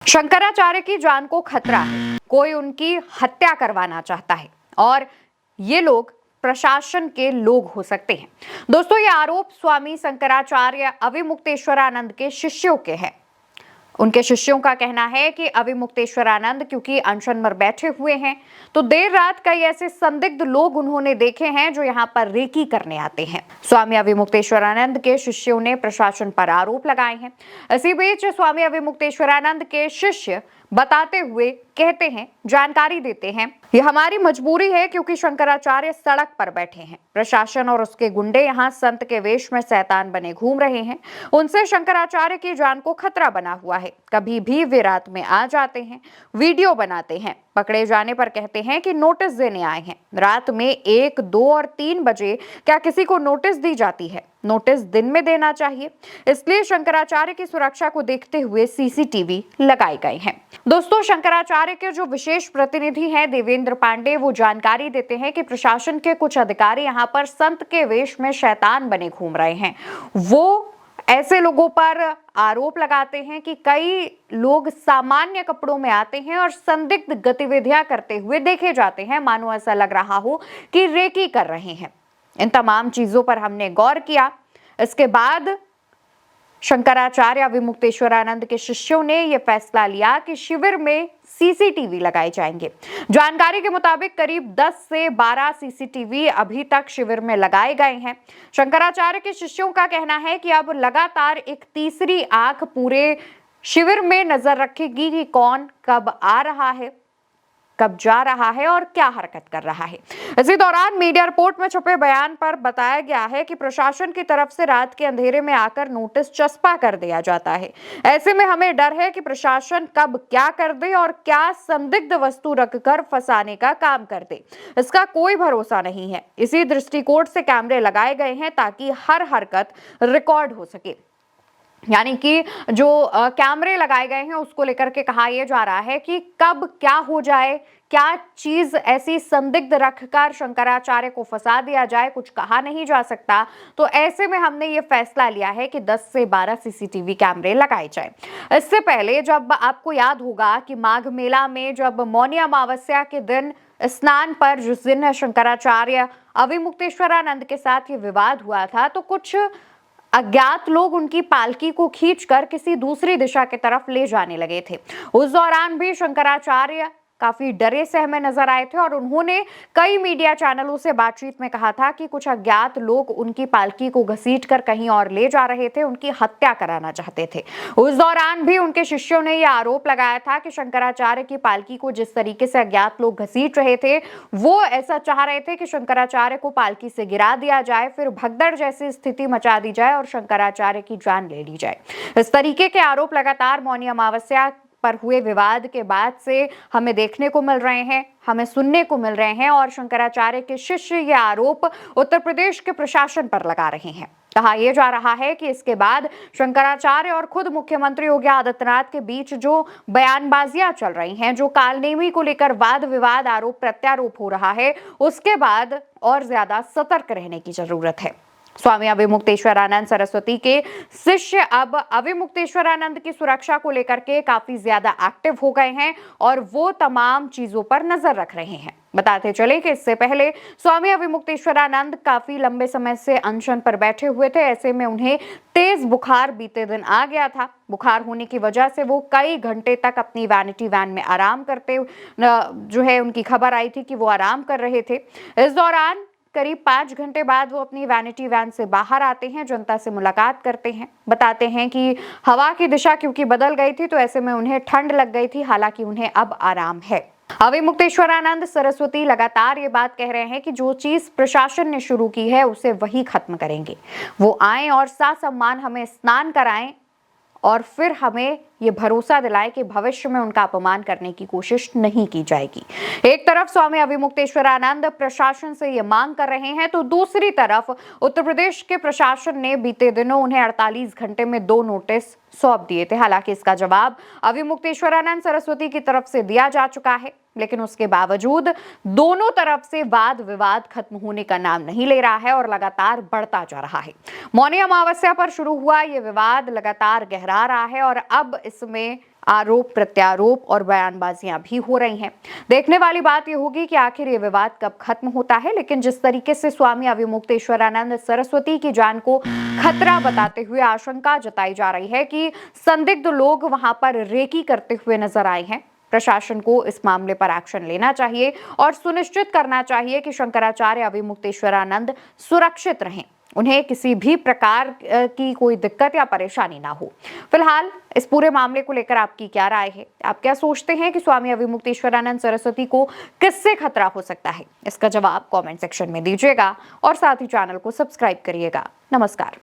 शंकराचार्य की जान को खतरा है, कोई उनकी हत्या करवाना चाहता है और ये लोग प्रशासन के लोग हो सकते हैं। दोस्तों, ये आरोप स्वामी शंकराचार्य अविमुक्तेश्वरानंद के शिष्यों के हैं। उनके शिष्यों का कहना है कि अविमुक्तेश्वरानंद क्योंकि अनशन पर बैठे हुए हैं, तो देर रात कई ऐसे संदिग्ध लोग उन्होंने देखे हैं जो यहाँ पर रेकी करने आते हैं। स्वामी अविमुक्तेश्वरानंद के शिष्यों ने प्रशासन पर आरोप लगाए हैं। इसी बीच स्वामी अविमुक्तेश्वरानंद के शिष्य बताते हुए कहते हैं, जानकारी देते हैं, ये हमारी मजबूरी है क्योंकि शंकराचार्य सड़क पर बैठे हैं। प्रशासन और उसके गुंडे यहाँ संत के वेश में शैतान बने घूम रहे हैं। उनसे शंकराचार्य की जान को खतरा बना हुआ है। कभी भी वे रात में आ जाते हैं, वीडियो बनाते हैं। पकड़े जाने पर कहते हैं कि नोटिस देने आए हैं। रात में 1, 2 और 3 बजे क्या किसी को नोटिस दी जाती है? नोटिस दिन में देना चाहिए। इसलिए शंकराचार्य की सुरक्षा को देखते हुए सीसीटीवी लगाए गए हैं। दोस्तों, शंकराचार्य के जो विशेष प्रतिनिधि हैं देवेंद्र पांडे, वो जानकारी देते हैं कि प्रशासन के कुछ अधिकारी यहाँ पर संत के वेश में शैतान बने घूम रहे हैं। वो ऐसे लोगों पर आरोप लगाते हैं कि कई लोग सामान्य कपड़ों में आते हैं और संदिग्ध गतिविधियां करते हुए देखे जाते हैं, मानो ऐसा लग रहा हो कि रेकी कर रहे हैं। इन तमाम चीजों पर हमने गौर किया। इसके बाद शंकराचार्य अविमुक्तेश्वरानंद के शिष्यों ने यह फैसला लिया कि शिविर में सीसीटीवी लगाए जाएंगे। जानकारी के मुताबिक करीब 10 से 12 सीसीटीवी अभी तक शिविर में लगाए गए हैं। शंकराचार्य के शिष्यों का कहना है कि अब लगातार एक तीसरी आंख पूरे शिविर में नजर रखेगी कि कौन कब आ रहा है, कब जा रहा है और क्या हरकत कर रहा है। इसी दौरान मीडिया रिपोर्ट में छपे बयान पर बताया गया है कि प्रशासन की तरफ से रात के अंधेरे में आकर नोटिस चस्पा कर दिया जाता है। ऐसे में हमें डर है कि प्रशासन कब क्या कर दे और क्या संदिग्ध वस्तु रखकर फंसाने का काम कर दे, इसका कोई भरोसा नहीं है। इसी दृष्टिकोण से कैमरे लगाए गए हैं ताकि हर हरकत रिकॉर्ड हो सके। यानी कि जो कैमरे लगाए गए हैं उसको लेकर के कहा यह जा रहा है कि कब क्या हो जाए, क्या चीज ऐसी संदिग्ध रखकर शंकराचार्य को फंसा दिया जाए, कुछ कहा नहीं जा सकता। तो ऐसे में हमने ये फैसला लिया है कि 10 से 12 सीसीटीवी कैमरे लगाए जाए। इससे पहले जब आपको याद होगा कि माघ मेला में जब मौनी अमावस्या के दिन स्नान पर जिस दिन शंकराचार्य अविमुक्तेश्वरानंद के साथ ये विवाद हुआ था, तो कुछ अज्ञात लोग उनकी पालकी को खींचकर किसी दूसरी दिशा की तरफ ले जाने लगे थे। उस दौरान भी शंकराचार्य काफी डरे सहमे नजर आए थे और उन्होंने कई मीडिया चैनलों से बातचीत में कहा था कि कुछ अज्ञात लोग उनकी पालकी को घसीटकर कहीं और ले जा रहे थे, उनकी हत्या कराना चाहते थे। उस दौरान भी उनके शिष्यों ने यह आरोप लगाया था कि शंकराचार्य की पालकी को जिस तरीके से अज्ञात लोग घसीट रहे थे, वो ऐसा चाह रहे थे कि शंकराचार्य को पालकी से गिरा दिया जाए, फिर भगदड़ जैसी स्थिति मचा दी जाए और शंकराचार्य की जान ले ली जाए। इस तरीके के आरोप लगातार मौनी अमावस्या पर हुए विवाद के बाद से हमें देखने को मिल रहे हैं, हमें सुनने को मिल रहे हैं और शंकराचार्य के शिष्य ये आरोप उत्तर प्रदेश के प्रशासन पर लगा रहे हैं। कहा यह जा रहा है कि इसके बाद शंकराचार्य और खुद मुख्यमंत्री योगी आदित्यनाथ के बीच जो बयानबाजियां चल रही हैं, जो कालनेमी को लेकर वाद विवाद, आरोप प्रत्यारोप हो रहा है, उसके बाद और ज्यादा सतर्क रहने की जरूरत है। स्वामी अविमुक्तेश्वरानंद सरस्वती के शिष्य अब अविमुक्तेश्वरानंद की सुरक्षा को लेकर के काफी ज्यादा एक्टिव हो गए हैं और वो तमाम चीजों पर नजर रख रहे हैं। बताते चले कि इससे पहले स्वामी अविमुक्तेश्वरानंद काफी लंबे समय से अनशन पर बैठे हुए थे। ऐसे में उन्हें तेज बुखार बीते दिन आ गया था। बुखार होने की वजह से वो कई घंटे तक अपनी वैनिटी वैन में आराम करते जो है उनकी खबर आई थी कि वो आराम कर रहे थे। इस दौरान करीब 5 घंटे बाद वो अपनी वैनिटी वैन से बाहर आते हैं, जनता से मुलाकात करते हैं, बताते हैं कि हवा की दिशा क्योंकि बदल गई थी तो ऐसे में उन्हें ठंड लग गई थी, हालांकि उन्हें अब आराम है। अविमुक्तेश्वरानंद सरस्वती लगातार ये बात कह रहे हैं कि जो चीज प्रशासन ने शुरू की है उसे वही खत्म करेंगे। वो आए और ससम्मान हमें स्नान कराएं और फिर हमें ये भरोसा दिलाए कि भविष्य में उनका अपमान करने की कोशिश नहीं की जाएगी। एक तरफ स्वामी अविमुक्तेश्वरानंद प्रशासन से ये मांग कर रहे हैं तो दूसरी तरफ उत्तर प्रदेश के प्रशासन ने बीते दिनों उन्हें 48 घंटे में 2 नोटिस सौंप दिए थे। हालांकि इसका जवाब अविमुक्तेश्वरानंद सरस्वती की तरफ से दिया जा चुका है, लेकिन उसके बावजूद दोनों तरफ से वाद विवाद खत्म होने का नाम नहीं ले रहा है और लगातार बढ़ता जा रहा है। मौनी अमावस्या पर शुरू हुआ ये विवाद लगातार गहरा रहा है और अब इसमें आरोप प्रत्यारोप और बयानबाजियां भी हो रही हैं। देखने वाली बात यह होगी कि आखिर ये विवाद कब खत्म होता है। लेकिन जिस तरीके से स्वामी अविमुक्तेश्वरानंद सरस्वती की जान को खतरा बताते हुए आशंका जताई जा रही है कि संदिग्ध लोग वहां पर रेकी करते हुए नजर आए हैं, प्रशासन को इस मामले पर एक्शन लेना चाहिए और सुनिश्चित करना चाहिए कि शंकराचार्य अविमुक्तेश्वरानंद सुरक्षित रहें, उन्हें किसी भी प्रकार की कोई दिक्कत या परेशानी ना हो। फिलहाल इस पूरे मामले को लेकर आपकी क्या राय है? आप क्या सोचते हैं कि स्वामी अविमुक्तेश्वरानंद सरस्वती को किससे खतरा हो सकता है? इसका जवाब कमेंट सेक्शन में दीजिएगा और साथ ही चैनल को सब्सक्राइब करिएगा। नमस्कार।